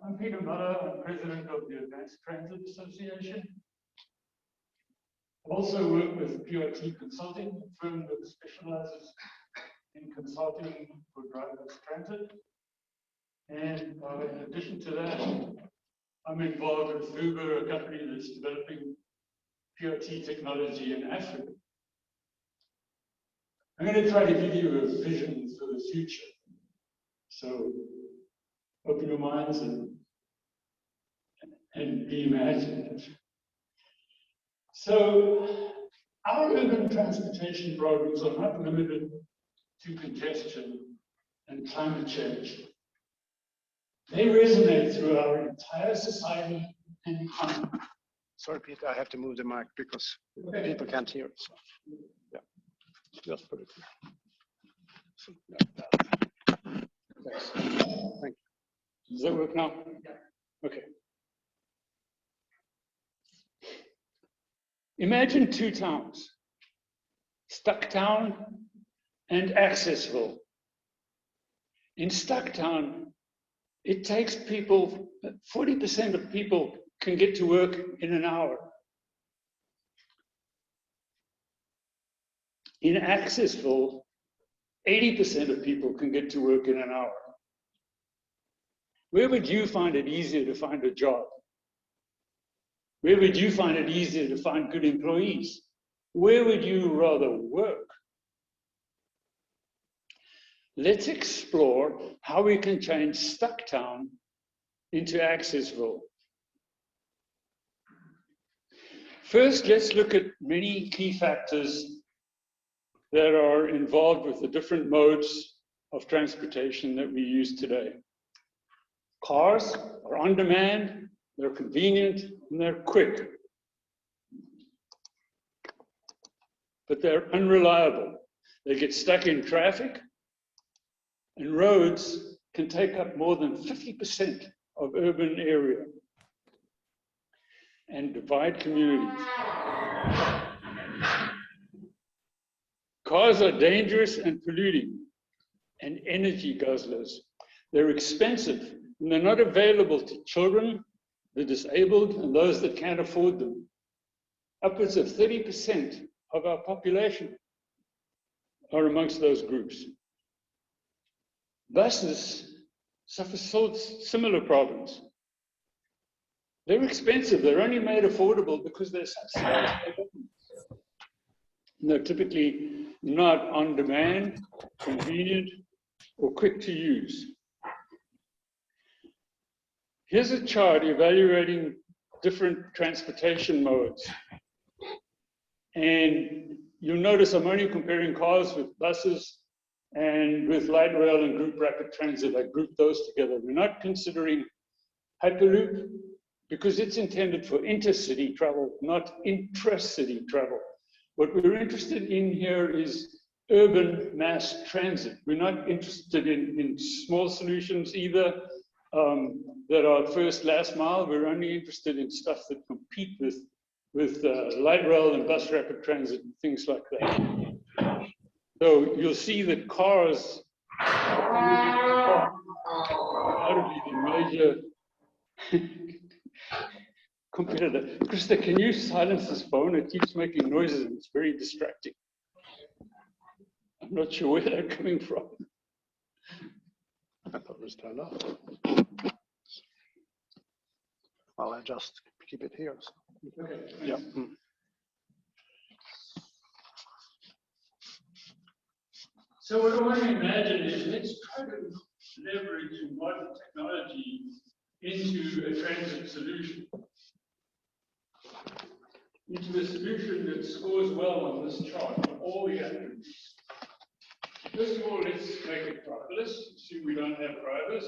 I'm Peter Muller. I'm president of the Advanced Transit Association. I also work with PRT Consulting, a firm that specializes in consulting for driverless transit. And in addition to that, I'm involved with Uber, a company that's developing PRT technology in Africa. I'm going to try to give you a vision for the future. So open your minds and be imaginative. So our urban transportation problems are not limited to congestion and climate change. They resonate through our entire society and economy. Sorry, Peter, I have to move the mic because people can't hear it. So. Yeah, just put it here. So, yeah. Thanks. Thank you. Does that work now? Okay. Imagine two towns, Stucktown and Accessville. In Stucktown, it takes people, 40% of people can get to work in an hour. In Accessville, 80% of people can get to work in an hour. Where would you find it easier to find a job? Where would you find it easier to find good employees? Where would you rather work? Let's explore how we can change Stucktown into Accessville. First, let's look at many key factors that are involved with the different modes of transportation that we use today. Cars are on demand, they're convenient, and they're quick. But they're unreliable. They get stuck in traffic, and roads can take up more than 50% of urban area and divide communities. Cars are dangerous and polluting and energy guzzlers. They're expensive and they're not available to children, the disabled, and those that can't afford them. Upwards of 30% of our population are amongst those groups. Buses suffer similar problems. They're expensive. They're only made affordable because they're subsidized by government. They're typically not on demand, convenient, or quick to use. Here's a chart evaluating different transportation modes. And you'll notice I'm only comparing cars with buses and with light rail and group rapid transit. I grouped those together. We're not considering Hyperloop because it's intended for intercity travel, not intra-city travel. What we're interested in here is urban mass transit. We're not interested in small solutions either that are first, last mile. We're only interested in stuff that compete with light rail and bus rapid transit and things like that. So you'll see that cars are undoubtedly the major competitor. Krista, can you silence this phone? It keeps making noises and it's very distracting. I'm not sure where they're coming from. I thought it was turned off. Well, I just keep it here. So. Okay. Yeah. So what I want to imagine is let's try to leverage modern technology into a transit solution. Into a solution that scores well on this chart for all the attributes. First of all, let's make it driverless, assume we don't have drivers.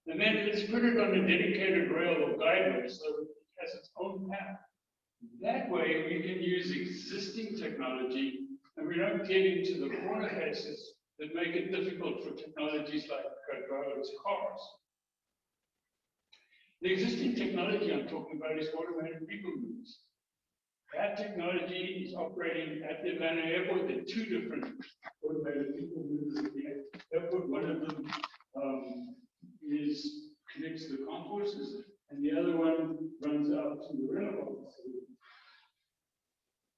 And then let's put it on a dedicated rail or guideway so it has its own path. That way we can use existing technology and we don't get into the corner cases that make it difficult for technologies like driverless cars. The existing technology I'm talking about is automated people movers. That technology is operating at the Atlanta airport. There are two different automated people movers at the airport. One of them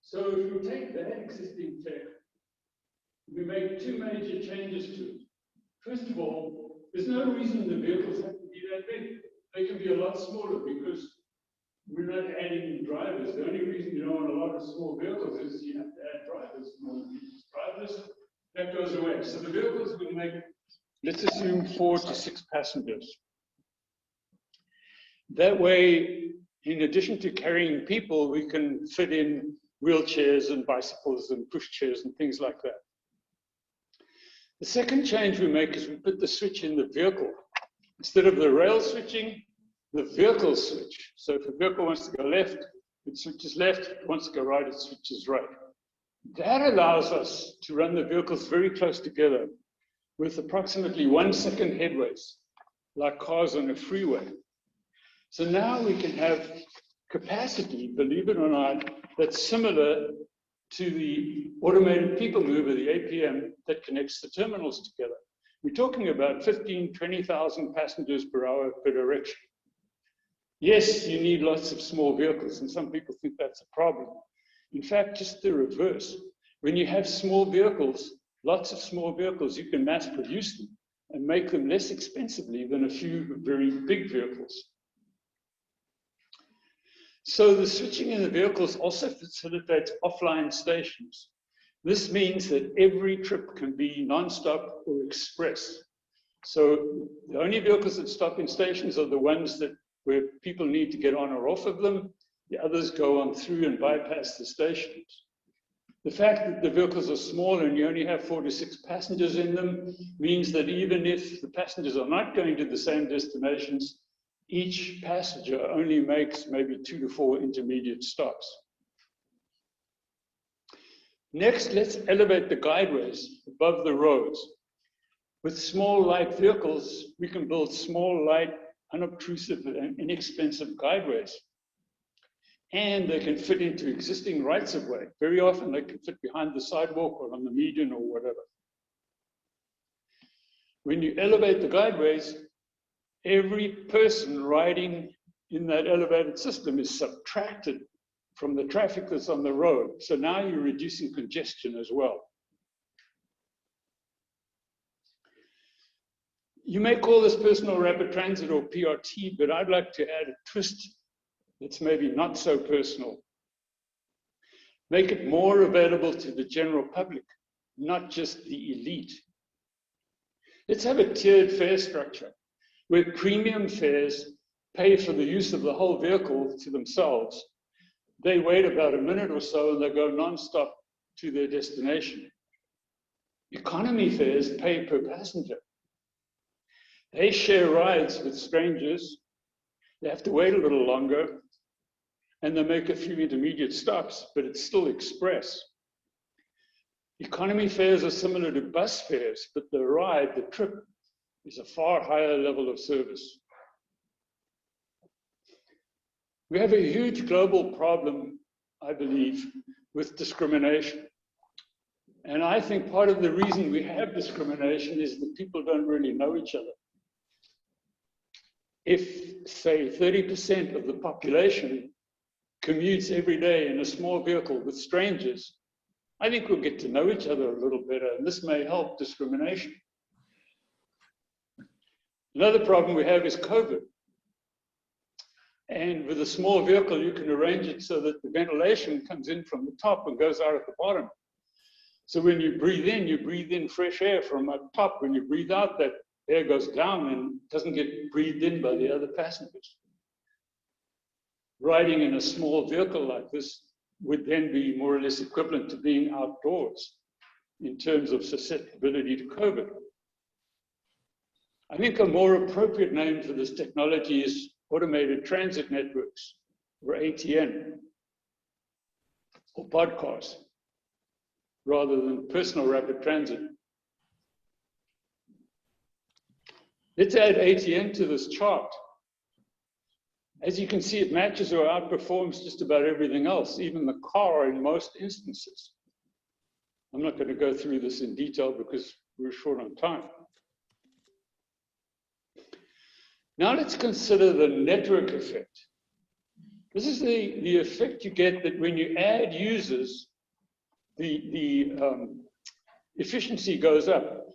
So if we take that existing tech, we make two major changes to it. First of all, there's no reason the vehicles have to be that big. They can be a lot smaller because we're not adding drivers. The only reason you don't want a lot of small vehicles is you have to add drivers. Drivers, that goes away. So the vehicles will make, let's assume 4 to 6 passengers. That way, in addition to carrying people, we can fit in wheelchairs and bicycles and pushchairs and things like that. The second change we make is we put the switch in the vehicle. Instead of the rail switching, the vehicle switch. So if a vehicle wants to go left, it switches left. If it wants to go right, it switches right. That allows us to run the vehicles very close together with approximately 1 second headways, like cars on a freeway. So now we can have capacity, believe it or not, that's similar to the automated people mover, the APM, that connects the terminals together. We're talking about 15, 20,000 passengers per hour per direction. Yes, you need lots of small vehicles, and some people think that's a problem. In fact, just the reverse. When you have small vehicles, lots of small vehicles, you can mass produce them and make them less expensively than a few very big vehicles. So the switching in the vehicles also facilitates offline stations. This means that every trip can be non-stop or express. So the only vehicles that stop in stations are the ones where people need to get on or off of them. The others go on through and bypass the stations. The fact that the vehicles are small and you only have 4 to 6 passengers in them means that even if the passengers are not going to the same destinations, each passenger only makes maybe 2 to 4 intermediate stops. Next, let's elevate the guideways above the roads. With small, light vehicles, we can build small, light, unobtrusive, and inexpensive guideways. And they can fit into existing rights of way. Very often they can fit behind the sidewalk or on the median or whatever. When you elevate the guideways, every person riding in that elevated system is subtracted from the traffic that's on the road. So now you're reducing congestion as well. You may call this personal rapid transit or PRT, but I'd like to add a twist that's maybe not so personal. Make it more available to the general public, not just the elite. Let's have a tiered fare structure where premium fares pay for the use of the whole vehicle to themselves. They wait about a minute or so and they go nonstop to their destination. Economy fares pay per passenger. They share rides with strangers. They have to wait a little longer and they make a few intermediate stops, but it's still express. Economy fares are similar to bus fares, but the ride, the trip, is a far higher level of service. We have a huge global problem, I believe, with discrimination. And I think part of the reason we have discrimination is that people don't really know each other. If, say, 30% of the population commutes every day in a small vehicle with strangers, I think we'll get to know each other a little better, and this may help discrimination. Another problem we have is COVID. And with a small vehicle, you can arrange it so that the ventilation comes in from the top and goes out at the bottom. So when you breathe in fresh air from up top. When you breathe out, that air goes down and doesn't get breathed in by the other passengers. Riding in a small vehicle like this would then be more or less equivalent to being outdoors in terms of susceptibility to COVID. I think a more appropriate name for this technology is automated transit networks, or ATN, or Podcars, rather than personal rapid transit. Let's add ATN to this chart. As you can see, it matches or outperforms just about everything else, even the car in most instances. I'm not going to go through this in detail because we're short on time. Now let's consider the network effect. This is the effect you get that when you add users, the efficiency goes up.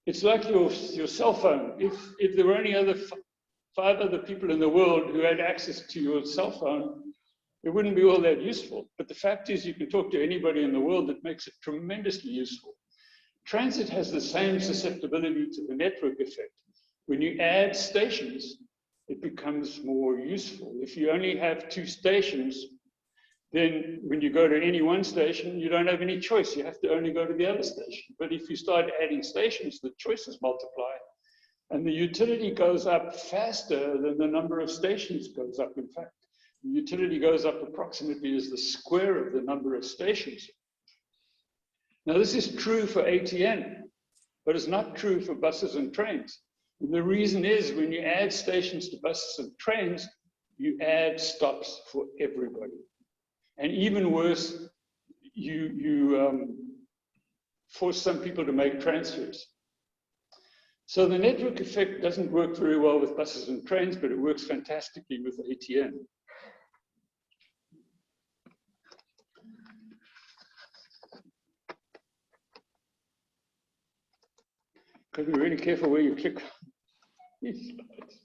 It's like your cell phone. If there were any other 5 other people in the world who had access to your cell phone, it wouldn't be all that useful. But the fact is, you can talk to anybody in the world. That makes it tremendously useful. Transit has the same susceptibility to the network effect. When you add stations, it becomes more useful. If you only have 2 stations, then when you go to any one station, you don't have any choice. You have to only go to the other station. But if you start adding stations, the choices multiply. And the utility goes up faster than the number of stations goes up. In fact, the utility goes up approximately as the square of the number of stations. Now, this is true for ATN, but it's not true for buses and trains. And the reason is, when you add stations to buses and trains, you add stops for everybody. And even worse, you force some people to make transfers. So the network effect doesn't work very well with buses and trains, but it works fantastically with ATN. Got to be really careful where you click these slides.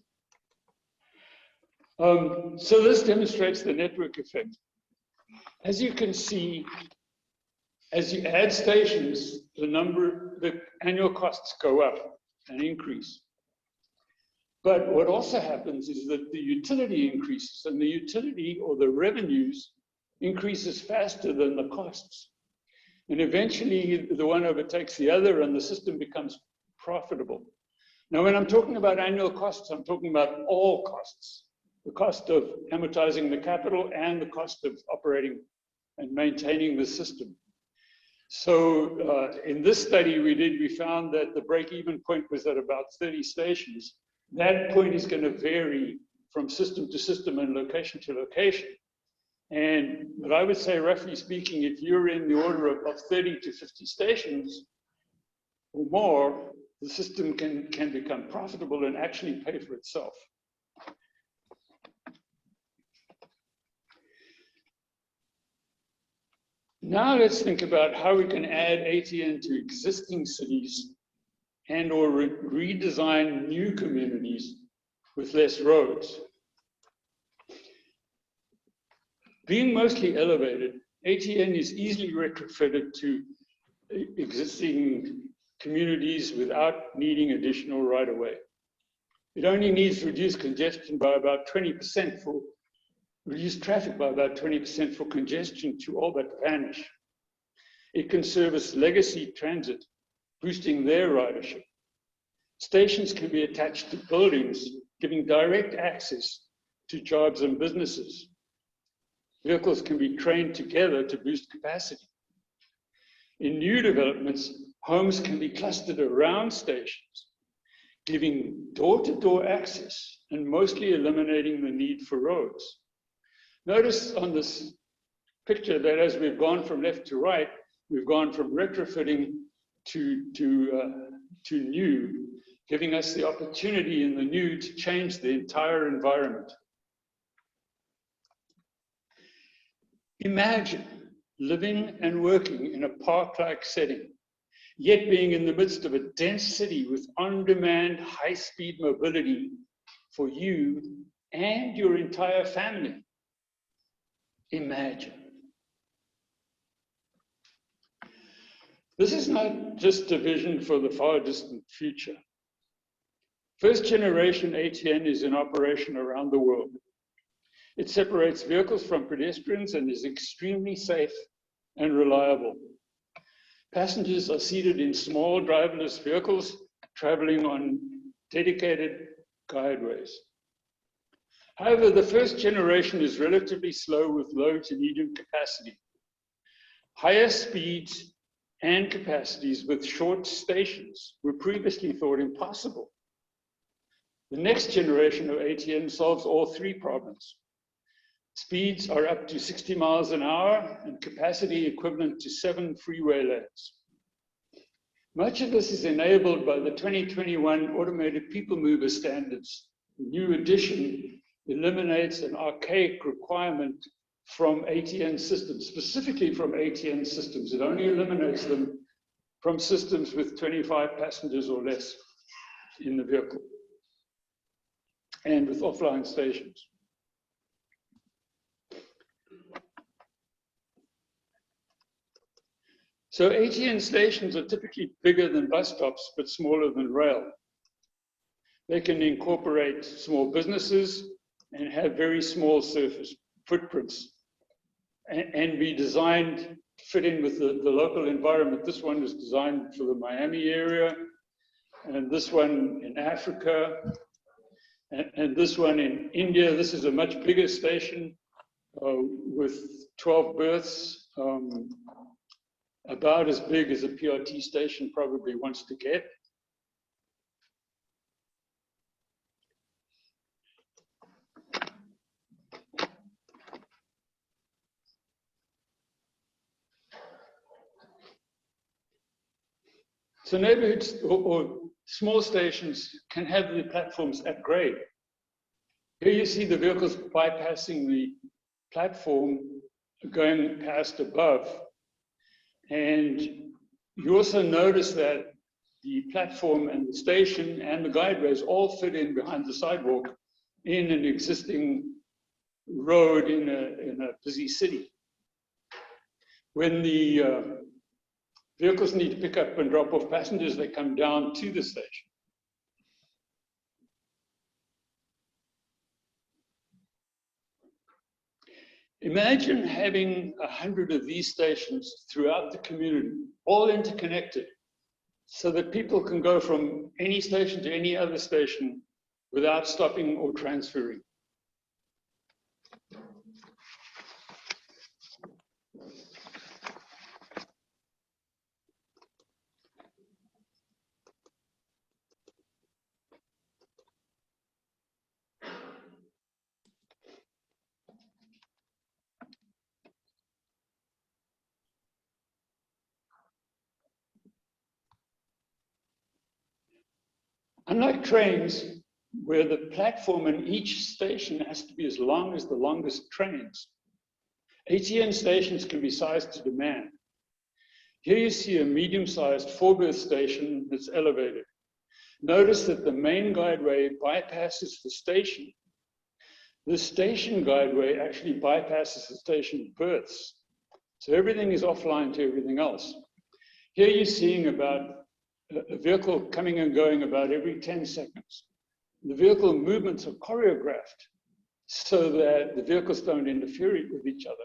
So this demonstrates the network effect. As you can see, as you add stations, the annual costs go up and increase. But what also happens is that the utility increases, and the utility or the revenues increases faster than the costs. And eventually the one overtakes the other and the system becomes profitable. Now, when I'm talking about annual costs, I'm talking about all costs. The cost of amortizing the capital and the cost of operating and maintaining the system. So in this study we found that the break-even point was at about 30 stations. That point is going to vary from system to system and location to location. But I would say, roughly speaking, if you're in the order of 30 to 50 stations or more, the system can become profitable and actually pay for itself. Now let's think about how we can add ATN to existing cities and or redesign new communities with less roads. Being mostly elevated, ATN is easily retrofitted to existing communities without needing additional right-of-way. It only needs reduced congestion by about 20% for reduce traffic by about 20% for congestion to all but vanish. It can service legacy transit, boosting their ridership. Stations can be attached to buildings, giving direct access to jobs and businesses. Vehicles can be trained together to boost capacity. In new developments, homes can be clustered around stations, giving door-to-door access and mostly eliminating the need for roads. Notice on this picture that as we've gone from left to right, we've gone from retrofitting to new, giving us the opportunity in the new to change the entire environment. Imagine living and working in a park-like setting, yet being in the midst of a dense city with on-demand, high-speed mobility for you and your entire family. Imagine. This is not just a vision for the far distant future. First generation ATN is in operation around the world. It separates vehicles from pedestrians and is extremely safe and reliable. Passengers are seated in small driverless vehicles traveling on dedicated guideways. However, the first generation is relatively slow with low to medium capacity. Higher speeds and capacities with short stations were previously thought impossible. The next generation of ATN solves all 3 problems. Speeds are up to 60 miles an hour and capacity equivalent to 7 freeway lanes. Much of this is enabled by the 2021 Automated People Mover Standards, a new addition eliminates an archaic requirement from ATN systems, specifically from ATN systems. It only eliminates them from systems with 25 passengers or less in the vehicle and with offline stations. So ATN stations are typically bigger than bus stops, but smaller than rail. They can incorporate small businesses and have very small surface footprints and be designed to fit in with the local environment. This one is designed for the Miami area, and this one in Africa, and this one in India. This is a much bigger station with 12 berths, about as big as a PRT station probably wants to get. So neighborhoods or small stations can have the platforms at grade. Here you see the vehicles bypassing the platform, going past above. And you also notice that the platform and the station and the guideways all fit in behind the sidewalk in an existing road in a busy city. When the vehicles need to pick up and drop off passengers, they come down to the station. Imagine having 100 of these stations throughout the community, all interconnected, so that people can go from any station to any other station without stopping or transferring. Unlike trains, where the platform in each station has to be as long as the longest trains, ATN stations can be sized to demand. Here you see a medium-sized 4-berth station that's elevated. Notice that the main guideway bypasses the station. The station guideway actually bypasses the station berths. So everything is offline to everything else. Here you're seeing about a vehicle coming and going about every 10 seconds. The vehicle movements are choreographed so that the vehicles don't interfere with each other.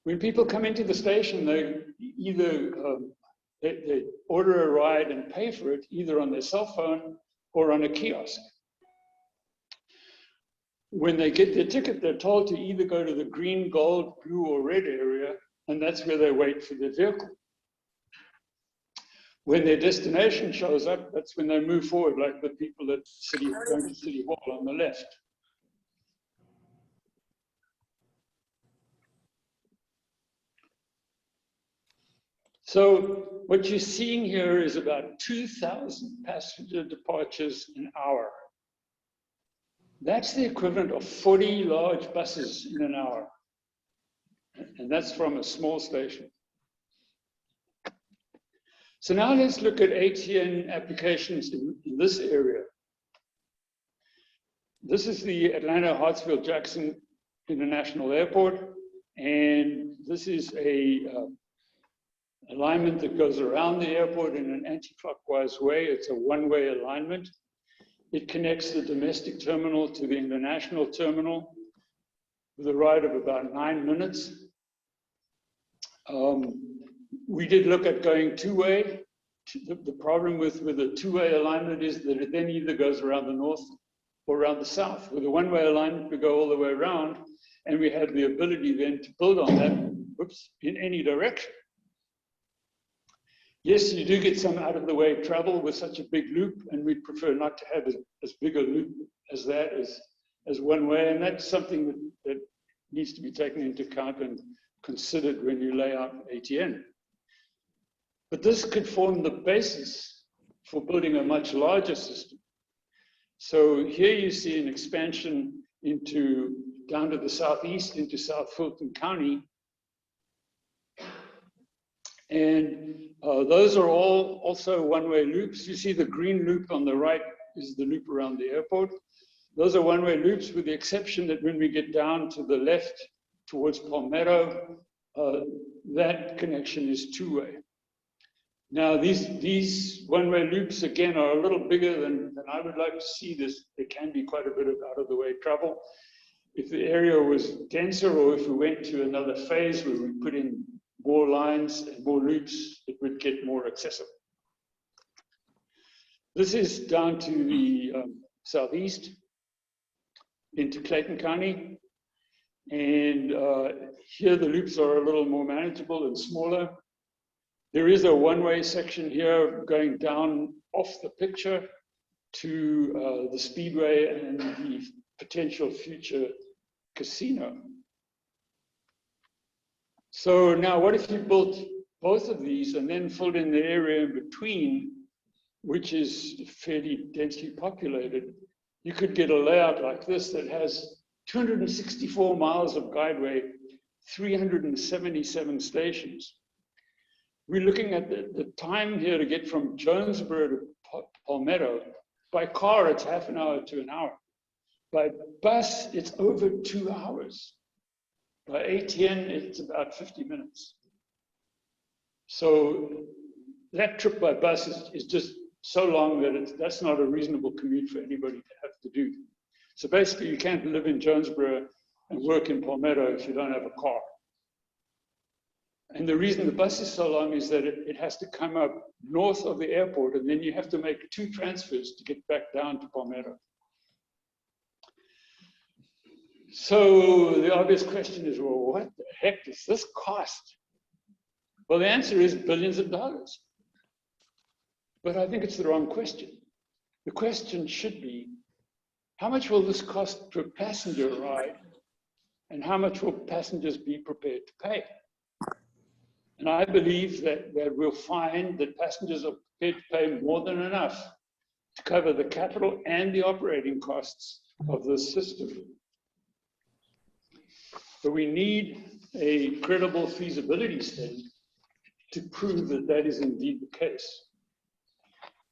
When people come into the station, they either they order a ride and pay for it, either on their cell phone or on a kiosk. When they get their ticket, they're told to either go to the green, gold, blue, or red area, and that's where they wait for their vehicle. When their destination shows up, that's when they move forward, like the people at going to City Hall on the left. So what you're seeing here is about 2,000 passenger departures an hour. That's the equivalent of 40 large buses in an hour. And that's from a small station. So now let's look at ATN applications in this area. This is the Atlanta Hartsfield-Jackson International Airport, and this is a alignment that goes around the airport in an anti-clockwise way. It's a one-way alignment. It connects the domestic terminal to the international terminal with a ride of about 9 minutes. We did look at going two-way. The problem with a two-way alignment is that it then either goes around the north or around the south. With a one-way alignment, we go all the way around, and we had the ability then to build on that, in any direction. Yes, you do get some out-of-the-way travel with such a big loop, and we'd prefer not to have as big a loop as that as one way, and that's something that needs to be taken into account and considered when you lay out ATN. But this could form the basis for building a much larger system. So here you see an expansion into down to the southeast into South Fulton County. And those are all also one-way loops. You see the green loop on the right is the loop around the airport. Those are one-way loops with the exception that when we get down to the left towards Palmetto, that connection is two-way. Now these one-way loops again are a little bigger than I would like to see this. There can be quite a bit of out-of-the-way travel. If the area was denser or if we went to another phase where we put in more lines and more loops, it would get more accessible. This is down to the southeast into Clayton County. And here the loops are a little more manageable and smaller. There is a one-way section here going down off the picture to the Speedway and the potential future casino. So now what if you built both of these and then filled in the area in between, which is fairly densely populated? You could get a layout like this that has 264 miles of guideway, 377 stations. We're looking at the time here to get from Jonesboro to Palmetto. By car, it's half an hour to an hour. By bus, it's over 2 hours. By ATN, it's about 50 minutes. So that trip by bus is just so long that that's not a reasonable commute for anybody to have to do. So basically, you can't live in Jonesboro and work in Palmetto if you don't have a car. And the reason the bus is so long is that it has to come up north of the airport, and then you have to make 2 transfers to get back down to Palmetto. So the obvious question is, well, what the heck does this cost? Well, the answer is billions of dollars. But I think it's the wrong question. The question should be, how much will this cost per passenger ride? And how much will passengers be prepared to pay? And I believe that we'll find that passengers are prepared to pay more than enough to cover the capital and the operating costs of this system. But we need a credible feasibility study to prove that that is indeed the case.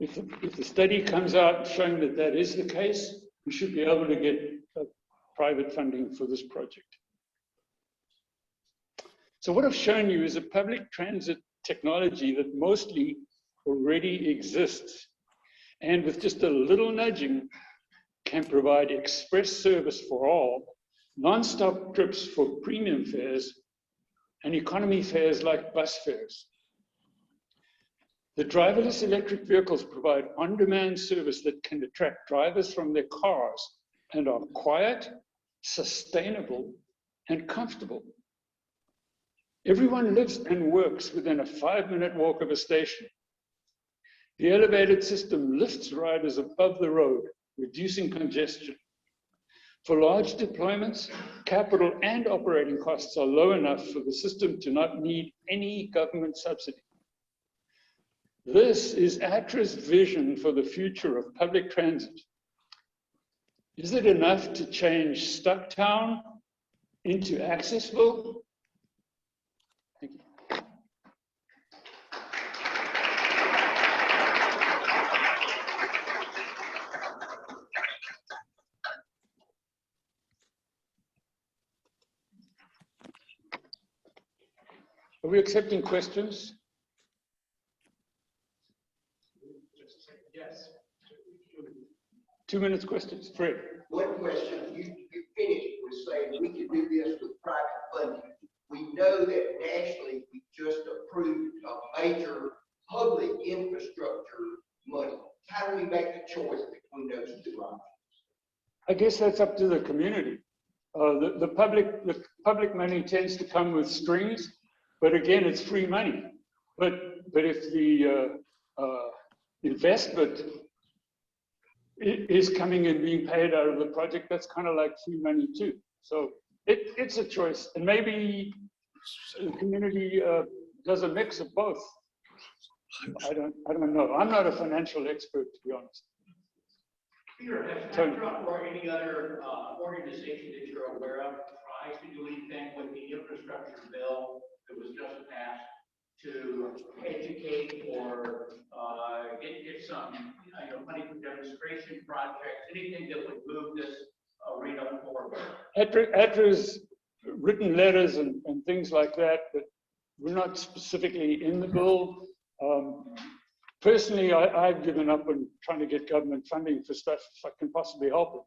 If the study comes out showing that that is the case, we should be able to get private funding for this project. So what I've shown you is a public transit technology that mostly already exists, and with just a little nudging can provide express service for all, non-stop trips for premium fares, and economy fares like bus fares. The driverless electric vehicles provide on-demand service that can attract drivers from their cars and are quiet, sustainable, and comfortable. Everyone lives and works within a 5-minute walk of a station. The elevated system lifts riders above the road, reducing congestion. For large deployments, capital and operating costs are low enough for the system to not need any government subsidy. This is ATRA's vision for the future of public transit. Is it enough to change Stucktown into Accessville? Thank you. Are we accepting questions? Yes. 2 minutes questions. Fred. One question. You finished with saying we could do this with private funding. We know that nationally we just approved a major public infrastructure money. How do we make the choice between those 2 options? I guess that's up to the community. The public money tends to come with strings, but again, it's free money. But if the investment is coming and being paid out of the project, that's kind of like free money too. So it's a choice, and maybe the community does a mix of both. I don't know. I'm not a financial expert, to be honest. Peter, has Tony. Trump or any other organization that you're aware of tries to do anything with the infrastructure bill that was just passed to educate or get some money for demonstration projects, anything that would move this arena forward? ATRA's written letters and things like that, but we're not specifically in the bill. Personally, I've given up on trying to get government funding for stuff if I can possibly help it.